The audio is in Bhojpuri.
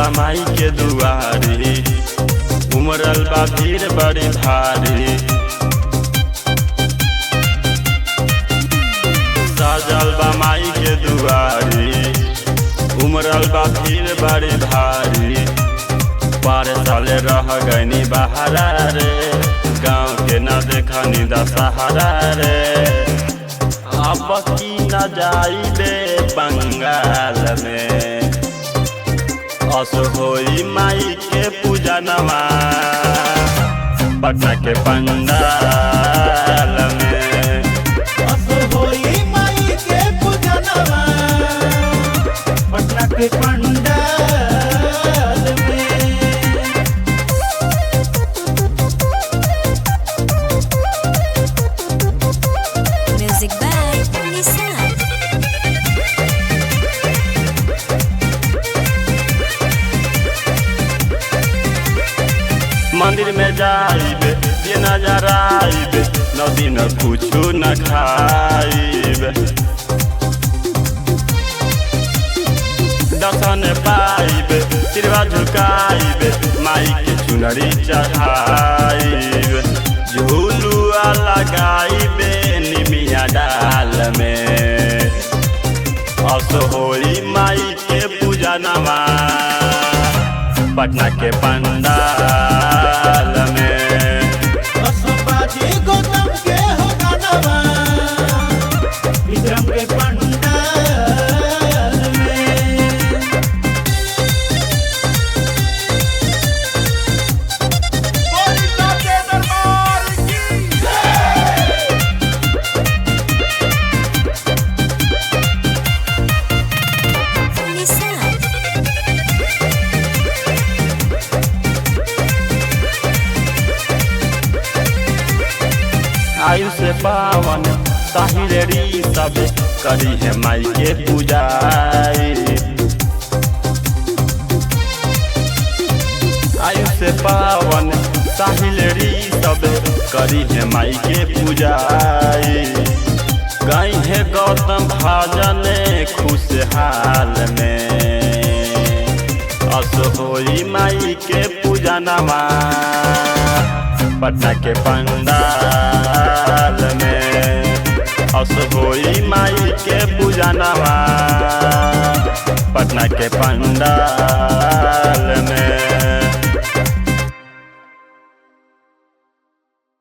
बा माई के दुआरी, उमरल बा भीड़ बड़ी भारी। साजल बा माई के दुआरी, उमरल बा भीड़ बड़ी भारी। पार साले रह गईनी बहारा रे, गाँव के न देखनी दशहरा रे। अब की न जाइबे बंगाल में, अस होई माई के पूजा नमा पटना के पंडाल में। अस होई माई के पूजा नमा पटना के पंडाल में। Music by Nissan. मंदिर में जाइबे ये नजर आइबे, नौ दिन कुछो न खाइबे। दर्शन पाइबे सिरवा झुकाइबे, माई के चुनरी चढ़ाइबे। झूलुआ लगाइबे निमिया डाल में, अस होई माई के पूजा नमा पटना के पंडाल में। असुबाजी गौतम के हो गानवा विक्रम के पंडाल में। Nissan. आयु से पावन साहिरेरी सब करी है माई के पूजाई। आयु से पावन साहिरेरी सब करी है माई के पूजाई। गई है गौतम भाजन खुशहाल में, अस होई माई के पूजा नमा पटना के पंडाल में। अस होई माई के पूजा नमा पटना के पंडाल में।